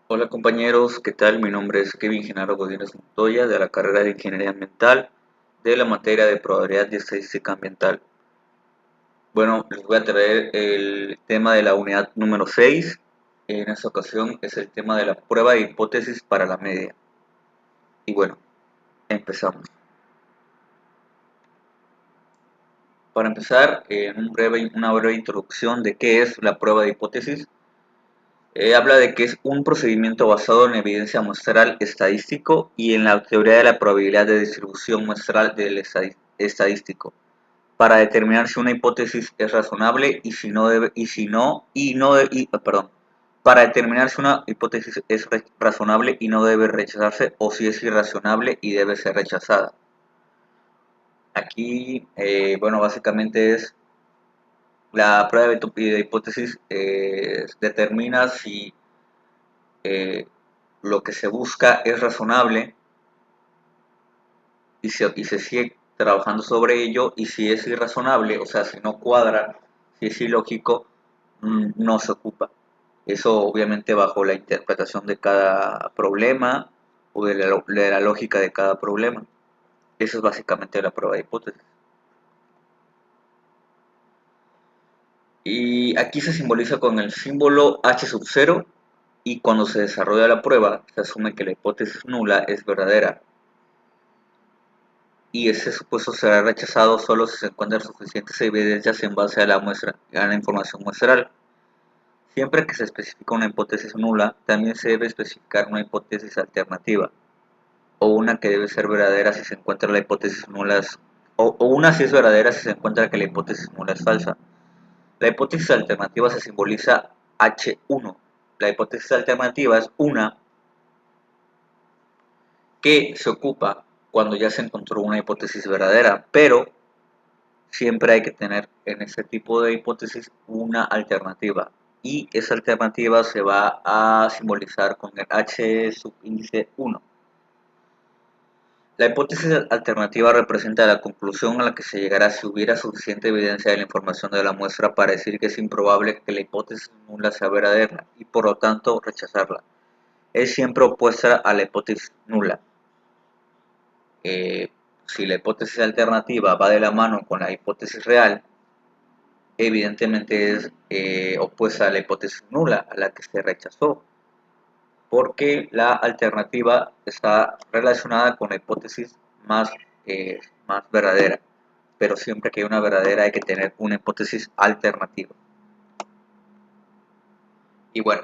Hola compañeros, ¿qué tal? Mi nombre es Kevin Genaro Godínez Montoya de la carrera de Ingeniería Ambiental de la materia de Probabilidad y Estadística Ambiental. Bueno, les voy a traer el tema de la unidad número 6. En esta ocasión es el tema de la prueba de hipótesis para la media. Y bueno, empezamos. Para empezar, una breve introducción de qué es la prueba de hipótesis. Habla de que es un procedimiento basado en evidencia muestral estadístico y en la teoría de la probabilidad de distribución muestral del estadístico para determinar si una hipótesis es razonable y si no debe y no perdón, para determinar si una hipótesis es razonable y no debe rechazarse o si es irrazonable y debe ser rechazada. Aquí, bueno, básicamente es la prueba de hipótesis determina si eh, lo que se busca es razonable y se sigue trabajando sobre ello, y si es irrazonable, o sea, si no cuadra, si es ilógico, no se ocupa. Eso obviamente bajo la interpretación de cada problema o de la lógica de cada problema. Eso es básicamente la prueba de hipótesis. Y aquí se simboliza con el símbolo H sub 0, y cuando se desarrolla la prueba se asume que la hipótesis nula es verdadera, y ese supuesto será rechazado solo si se encuentran suficientes evidencias en base a la información muestral. Siempre que se especifica una hipótesis nula, también se debe especificar una hipótesis alternativa, o una que debe ser verdadera si se encuentra la hipótesis nula o una si es verdadera si se encuentra que la hipótesis nula es falsa. La hipótesis alternativa se simboliza H1. La hipótesis alternativa es una que se ocupa cuando ya se encontró una hipótesis verdadera, pero siempre hay que tener en este tipo de hipótesis una alternativa, y esa alternativa se va a simbolizar con el H subíndice 1. La hipótesis alternativa representa la conclusión a la que se llegará si hubiera suficiente evidencia de la información de la muestra para decir que es improbable que la hipótesis nula sea verdadera y por lo tanto rechazarla. Es siempre opuesta a la hipótesis nula. Eh, si la hipótesis alternativa va de la mano con la hipótesis real, evidentemente es opuesta a la hipótesis nula, a la que se rechazó, porque la alternativa está relacionada con la hipótesis más, más verdadera, pero siempre que hay una verdadera hay que tener una hipótesis alternativa. Y bueno,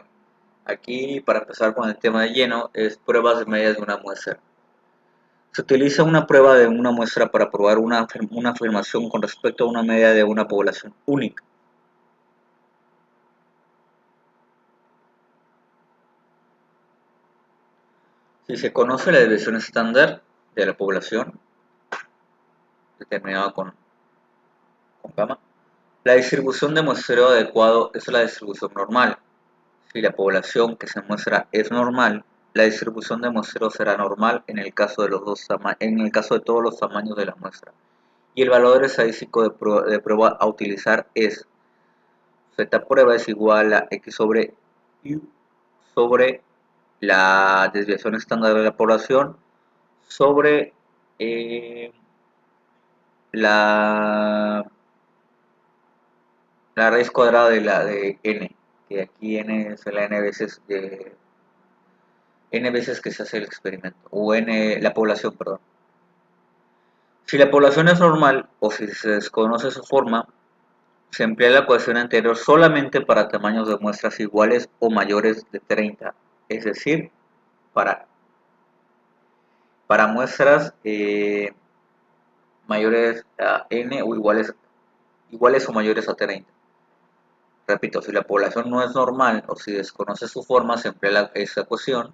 aquí para empezar con el tema de lleno es pruebas de medidas de una muestra. Se utiliza una prueba de una muestra para probar una afirmación con respecto a una media de una población única. Si se conoce la desviación estándar de la población, determinada con gamma, la distribución de muestreo adecuado es la distribución normal. Si la población que se muestra es normal, la distribución de muestreo será normal en el caso en el caso de todos los tamaños de la muestra. Y el valor estadístico de prueba a utilizar es z prueba es igual a x sobre u sobre la desviación estándar de la población sobre eh, la, la raíz cuadrada de la de n, que aquí n es la n veces que se hace el experimento, o n, la población, perdón. Si la población es normal o si se desconoce su forma, se emplea la ecuación anterior solamente para tamaños de muestras iguales o mayores de 30, es decir, para, para muestras mayores a n o iguales o mayores a 30. Repito, si la población no es normal o si desconoce su forma, se emplea esa ecuación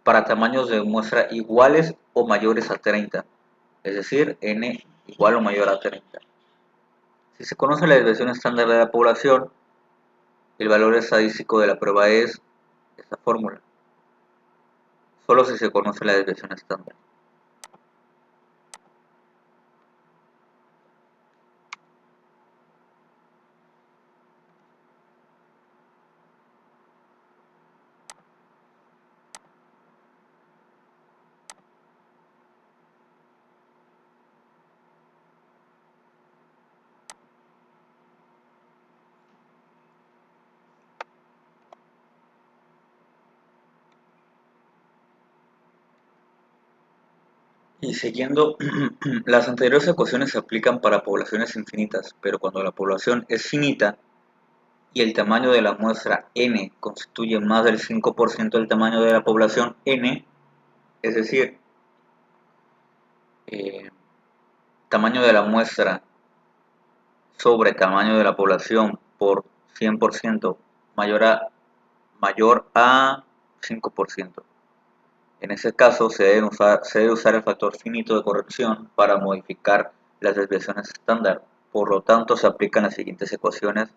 para tamaños de muestra iguales o mayores a 30, es decir, n igual o mayor a 30. Si se conoce la desviación estándar de la población, el valor estadístico de la prueba es esta fórmula, solo si se conoce la desviación estándar. Y siguiendo, las anteriores ecuaciones se aplican para poblaciones infinitas, pero cuando la población es finita y el tamaño de la muestra n constituye más del 5% del tamaño de la población n, es decir, eh, tamaño de la muestra sobre tamaño de la población por 100% mayor a 5%. En ese caso, se debe usar el factor finito de corrección para modificar las desviaciones estándar. Por lo tanto, se aplican las siguientes ecuaciones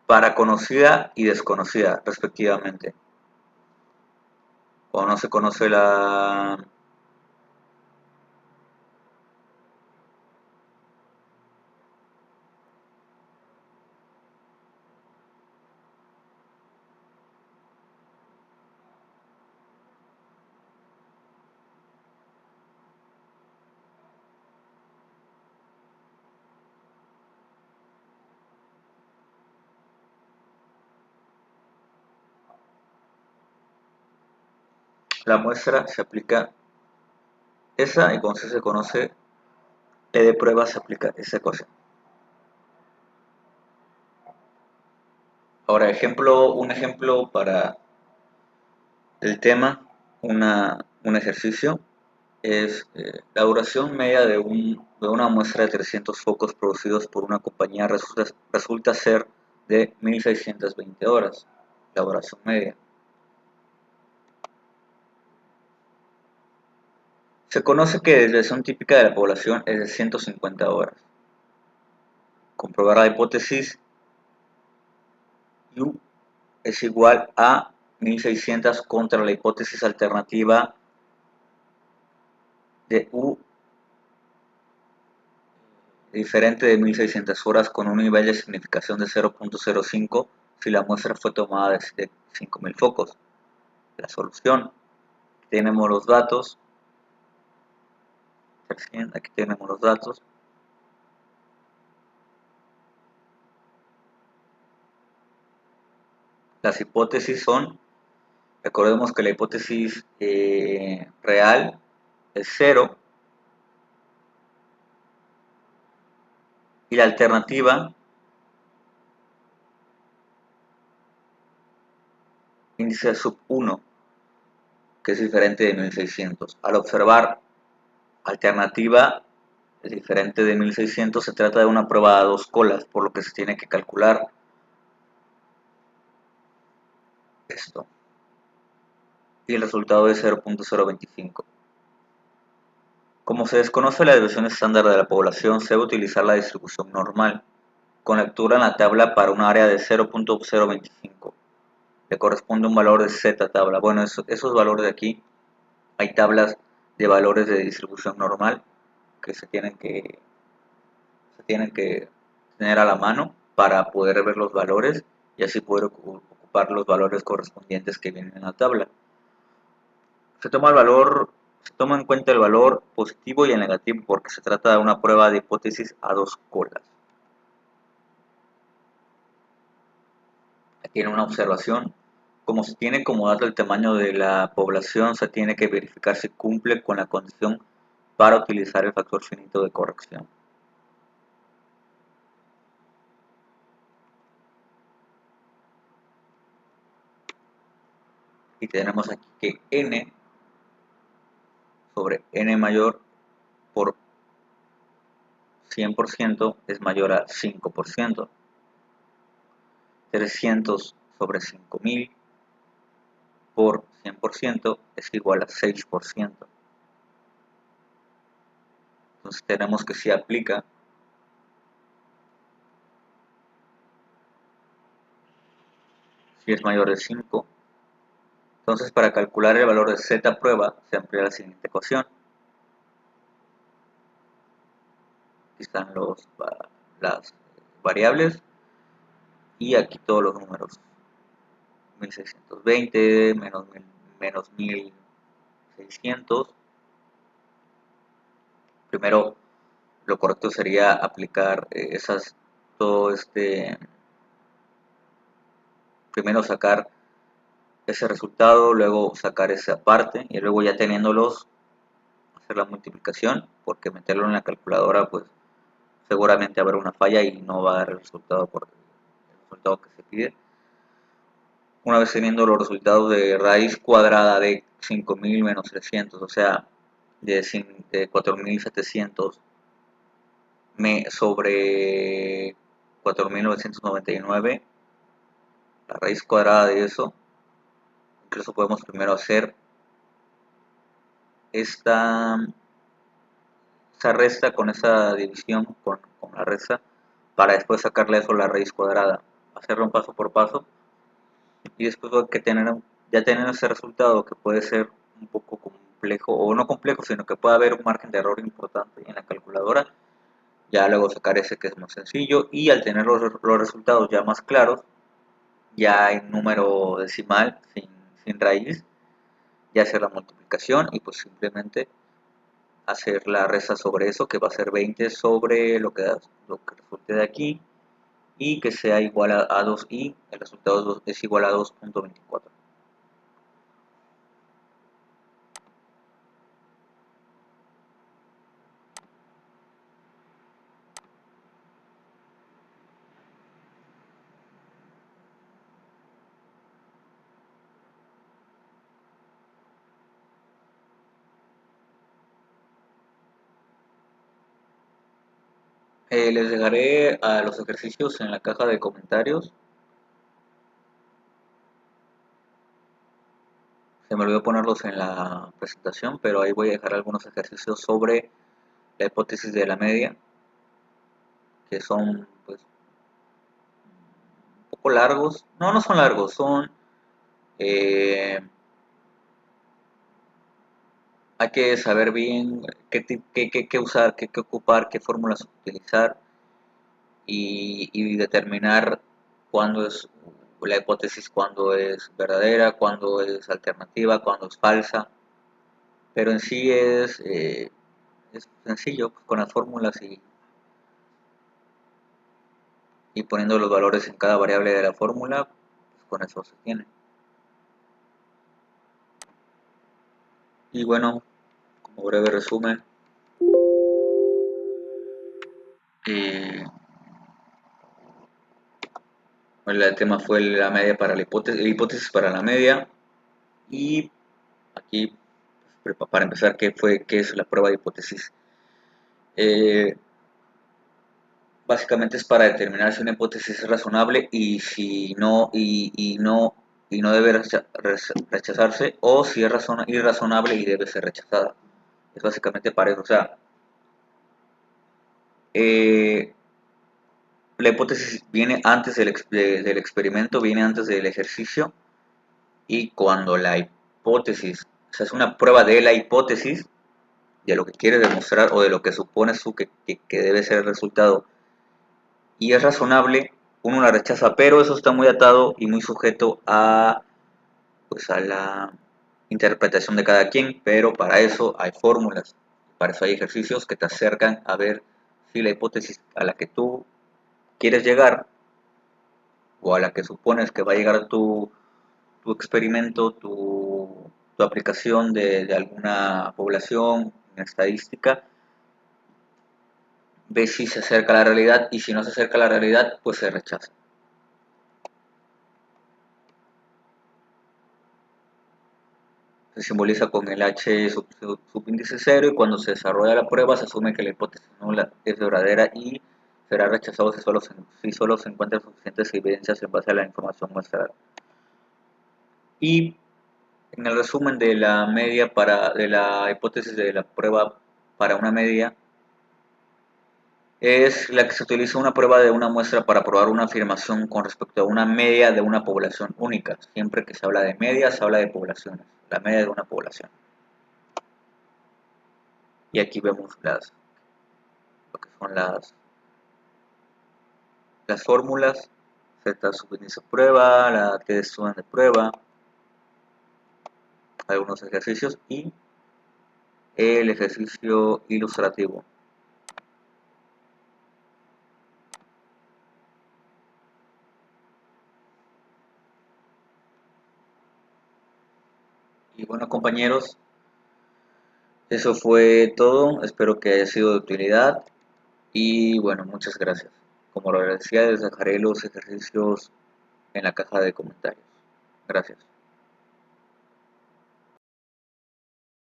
para conocida y desconocida, respectivamente. Cuando no se conoce la muestra, se aplica esa, y cuando se conoce E de prueba, se aplica esa ecuación. Ahora, un ejemplo para el tema, un ejercicio, es la duración media de una muestra de 300 focos producidos por una compañía resulta ser de 1620 horas, la duración media. Se conoce que la desviación típica de la población es de 150 horas. Comprobar la hipótesis U es igual a 1600 contra la hipótesis alternativa de U diferente de 1600 horas con un nivel de significación de 0.05 si la muestra fue tomada de 5000 focos. La solución, tenemos los datos, aquí tenemos los datos. Las hipótesis son, recordemos que la hipótesis real es 0 y la alternativa índice sub 1, que es diferente de 1600. Al observar alternativa es diferente de 1600, se trata de una prueba a dos colas, por lo que se tiene que calcular esto. Y el resultado es 0.025. Como se desconoce la desviación estándar de la población, se debe utilizar la distribución normal, con lectura en la tabla para un área de 0.025. Le corresponde un valor de z tabla. Bueno, esos valores de aquí, hay tablas de valores de distribución normal que se tienen que tener a la mano para poder ver los valores y así poder ocupar los valores correspondientes que vienen en la tabla. Se toma en cuenta el valor positivo y el negativo porque se trata de una prueba de hipótesis a dos colas. Aquí tiene una observación. Como se tiene como dato el tamaño de la población, se tiene que verificar si cumple con la condición para utilizar el factor finito de corrección. Y tenemos aquí que n sobre n mayor por 100% es mayor a 5%. 300 sobre 5000 por 100% es igual a 6%. Entonces tenemos que si aplica, si es mayor de 5. Entonces para calcular el valor de z prueba se emplea la siguiente ecuación. Aquí están las variables y aquí todos los números. 1620 menos 1600. Primero, lo correcto sería aplicar todo primero sacar ese resultado, luego sacar esa parte y luego ya teniéndolos hacer la multiplicación, porque meterlo en la calculadora pues seguramente habrá una falla y no va a dar el resultado que se pide. Una vez teniendo los resultados de raíz cuadrada de 5000 menos 300, o sea, de 4700 sobre 4999, la raíz cuadrada de eso, incluso podemos primero hacer esta, esa resta con esa división, con la resta, para después sacarle eso la raíz cuadrada, hacerlo un paso por paso, y después hay que ya tener ese resultado que puede ser un poco complejo, o no complejo, sino que puede haber un margen de error importante en la calculadora, ya luego sacar ese que es más sencillo, y al tener los resultados ya más claros, ya en número decimal, sin raíz, ya hacer la multiplicación y pues simplemente hacer la resta sobre eso, que va a ser 20 sobre lo que resulte de aquí, y que sea igual a 2i, el resultado es igual a 2.24. Les dejaré a los ejercicios en la caja de comentarios. Se me olvidó ponerlos en la presentación, pero ahí voy a dejar algunos ejercicios sobre la hipótesis de la media, que son pues un poco largos. No, no son largos, eh, hay que saber bien qué usar, qué ocupar, qué fórmulas utilizar y determinar cuándo es la hipótesis, cuándo es verdadera, cuándo es alternativa, cuándo es falsa. Pero en sí es sencillo, pues, con las fórmulas y poniendo los valores en cada variable de la fórmula, pues con eso se tiene. Y bueno, como breve resumen, eh, el tema fue la media para la hipótesis para la media. Y aquí, para empezar, ¿qué es la prueba de hipótesis? Eh, Básicamente es para determinar si una hipótesis es razonable y si no, y no debe rechazarse, o si es irrazonable y debe ser rechazada. Es básicamente para eso. O sea, eh, la hipótesis viene antes del experimento, viene antes del ejercicio, y cuando la hipótesis, o sea, es una prueba de la hipótesis, de lo que quieres demostrar o de lo que supones tú que debe ser el resultado, y es razonable, uno la rechaza, pero eso está muy atado y muy sujeto pues, a la interpretación de cada quien, pero para eso hay fórmulas, para eso hay ejercicios que te acercan a ver si la hipótesis a la que tú quieres llegar o a la que supones que va a llegar tu experimento, tu aplicación de alguna población en estadística, ves si se acerca a la realidad y si no se acerca a la realidad, pues se rechaza. Se simboliza con el H subíndice 0 y cuando se desarrolla la prueba se asume que la hipótesis nula es verdadera y será rechazado si solo se encuentran suficientes evidencias en base a la información muestrada. Y en el resumen de la media de la hipótesis de la prueba para una media, es la que se utiliza una prueba de una muestra para probar una afirmación con respecto a una media de una población única. Siempre que se habla de media, se habla de poblaciones, la media de una población. Y aquí vemos lo que son las fórmulas, Z subíndice prueba, la T de estudio de prueba, algunos ejercicios y el ejercicio ilustrativo. Y bueno, compañeros, eso fue todo. Espero que haya sido de utilidad. Y bueno, muchas gracias. Como lo decía, les dejaré los ejercicios en la caja de comentarios. Gracias.